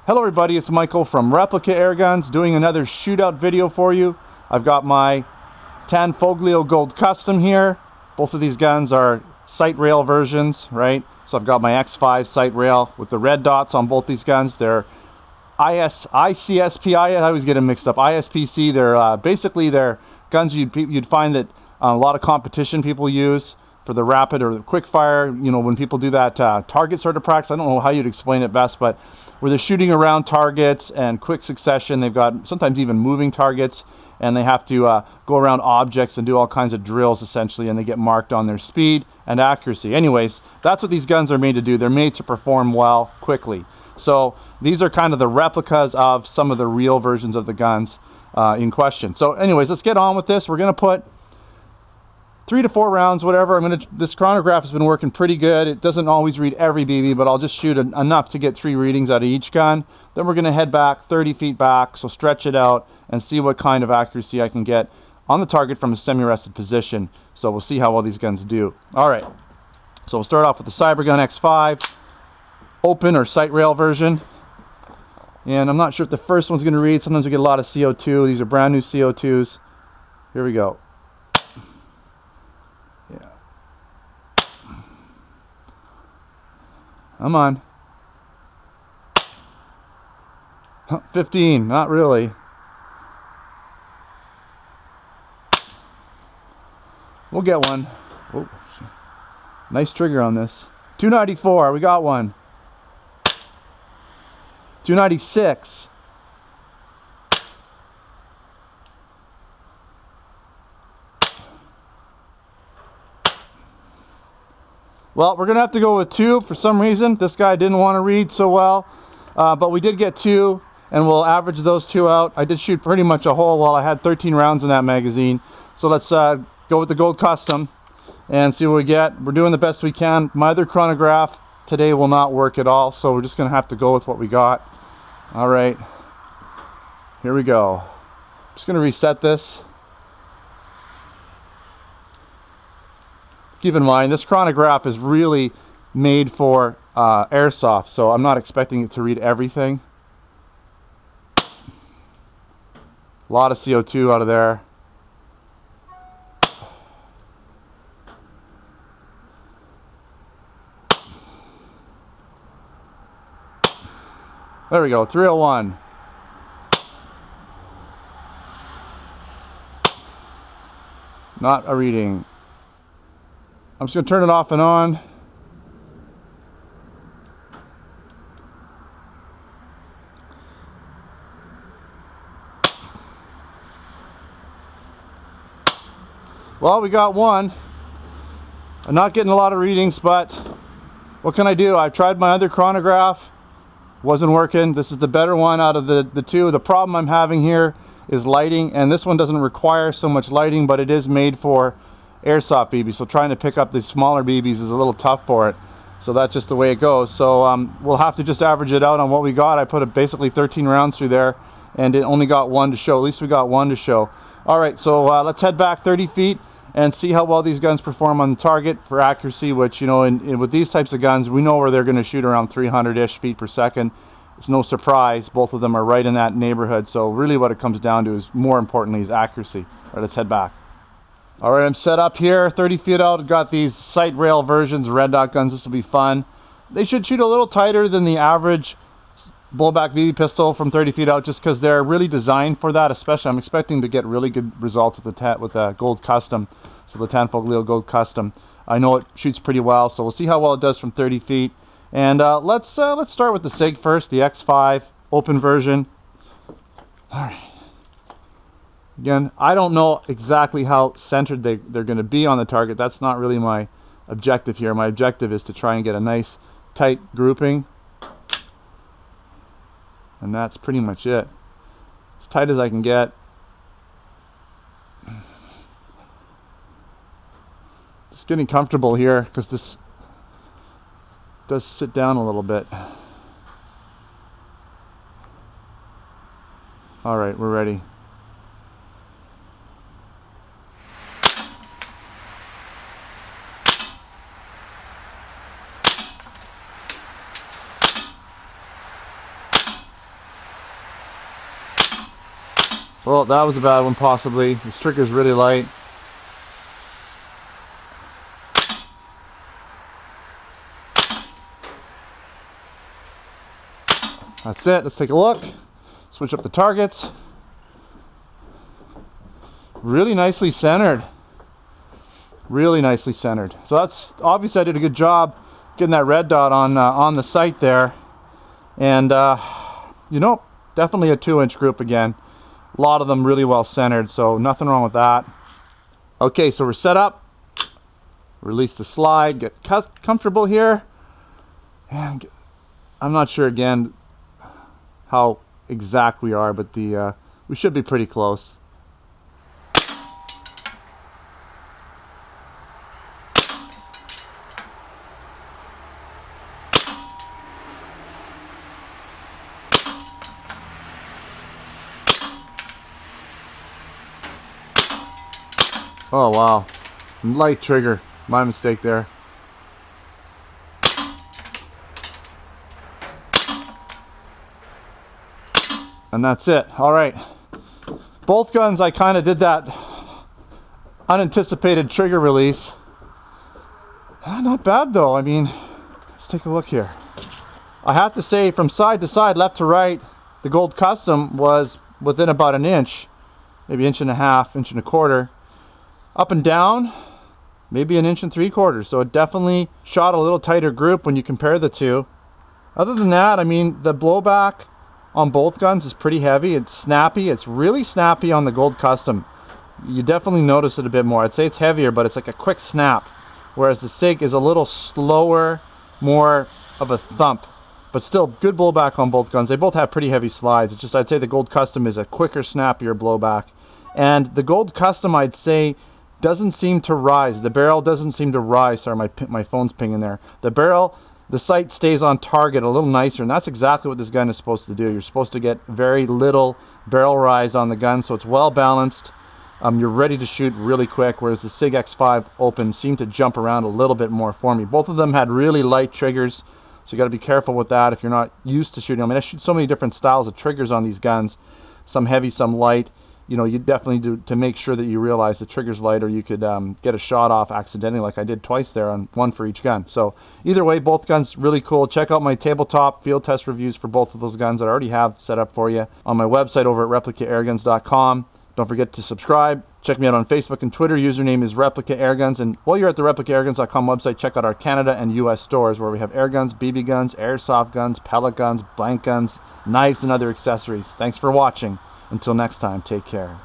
Hello everybody, it's Michael from Replica Airguns doing another shootout video for you. I've got my Tanfoglio Gold Custom here. Both of these guns are sight rail versions, right? So I've got my X-Five sight rail with the red dots on both these guns. They're ICSP, I always get them mixed up, ISPC. They're basically they're guns you'd find that a lot of competition people use for the rapid or the quick fire, you know, when people do that target sort of practice. I don't know how you'd explain it best, but where they're shooting around targets and quick succession, they've got sometimes even moving targets, and they have to go around objects and do all kinds of drills essentially, and they get marked on their speed and accuracy. Anyways, that's what these guns are made to do. They're made to perform well quickly. So these are kind of the replicas of some of the real versions of the guns in question. So anyways, let's get on with this. We're going to put 3 to 4 rounds, whatever. This chronograph has been working pretty good. It doesn't always read every BB, but I'll just shoot enough to get 3 readings out of each gun. Then we're going to head back 30 feet back, so stretch it out and see what kind of accuracy I can get on the target from a semi-rested position. So we'll see how well these guns do. All right, so we'll start off with the Cybergun X-Five, open or sight rail version. And I'm not sure if the first one's going to read. Sometimes we get a lot of CO2. These are brand new CO2s. Here we go. Come on. 15, not really. We'll get one. Oh, nice trigger on this. 294, we got one. 296. Well, we're going to have to go with 2 for some reason. This guy didn't want to read so well, but we did get 2, and we'll average those 2 out. I did shoot pretty much a hole while I had 13 rounds in that magazine. So let's go with the Gold Custom and see what we get. We're doing the best we can. My other chronograph today will not work at all, so we're just going to have to go with what we got. All right, here we go. Just going to reset this. Keep in mind, this chronograph is really made for airsoft, so I'm not expecting it to read everything. A lot of CO2 out of there. There we go, 301. Not a reading. I'm just going to turn it off and on. Well, we got one. I'm not getting a lot of readings, but what can I do? I've tried my other chronograph. Wasn't working. This is the better one out of the 2. The problem I'm having here is lighting, and this one doesn't require so much lighting, but it is made for airsoft BBs, so trying to pick up these smaller BBs is a little tough for it. So that's just the way it goes. So we'll have to just average it out on what we got. I put basically 13 rounds through there, and it only got 1 to show. At least we got 1 to show. All right, so let's head back 30 feet and see how well these guns perform on the target for accuracy, which, you know, with these types of guns, we know where they're going to shoot around 300-ish feet per second. It's no surprise. Both of them are right in that neighborhood. So really what it comes down to is, more importantly, is accuracy. All right, let's head back. All right, I'm set up here 30 feet out. Got these sight rail versions, red dot guns. This will be fun. They should shoot a little tighter than the average blowback BB pistol from 30 feet out, just because they're really designed for that. Especially, I'm expecting to get really good results with the Gold Custom. So the Tanfoglio Gold Custom. I know it shoots pretty well, so we'll see how well it does from 30 feet. And let's start with the Sig first, the X-Five open version. All right. Again, I don't know exactly how centered they're going to be on the target. That's not really my objective here. My objective is to try and get a nice tight grouping. And that's pretty much it. As tight as I can get. Just getting comfortable here because this does sit down a little bit. All right, we're ready. Well, that was a bad one possibly. This trigger's really light. That's it. Let's take a look. Switch up the targets. Really nicely centered. Really nicely centered. So that's obviously I did a good job getting that red dot on the sight there. And you know, definitely a 2-inch group again. A lot of them really well centered, so nothing wrong with that. Okay, so we're set up. Release the slide. Get comfortable here. And I'm not sure again how exact we are, but we should be pretty close. Oh wow, light trigger, my mistake there. And that's it. All right, both guns I kind of did that unanticipated trigger release. Not bad though. I mean, let's take a look here. I have to say, from side to side, left to right, the Gold Custom was within about an inch, maybe inch and a half, inch and a quarter. Up and down, maybe an inch and 3/4. So it definitely shot a little tighter group when you compare the two. Other than that, I mean, the blowback on both guns is pretty heavy. It's snappy. It's really snappy on the Gold Custom. You definitely notice it a bit more. I'd say it's heavier, but it's like a quick snap. Whereas the Sig is a little slower, more of a thump. But still, good blowback on both guns. They both have pretty heavy slides. It's just, I'd say the Gold Custom is a quicker, snappier blowback. And the Gold Custom, I'd say, doesn't seem to rise. The barrel doesn't seem to rise. Sorry, my phone's pinging there. The barrel, the sight stays on target a little nicer, and that's exactly what this gun is supposed to do. You're supposed to get very little barrel rise on the gun, so it's well balanced. You're ready to shoot really quick, whereas the Sig X-Five Open seemed to jump around a little bit more for me. Both of them had really light triggers, so you got to be careful with that if you're not used to shooting. I mean, I shoot so many different styles of triggers on these guns, some heavy, some light. You know, you definitely do to make sure that you realize the trigger's light, or you could get a shot off accidentally, like I did twice there, on one for each gun. So either way, both guns really cool. Check out my tabletop field test reviews for both of those guns that I already have set up for you on my website over at replicaAirguns.com. Don't forget to subscribe. Check me out on Facebook and Twitter. Username is Replica Airguns. And while you're at the ReplicaAirguns.com website, check out our Canada and US stores, where we have air guns, BB guns, airsoft guns, pellet guns, blank guns, knives, and other accessories. Thanks for watching. Until next time, take care.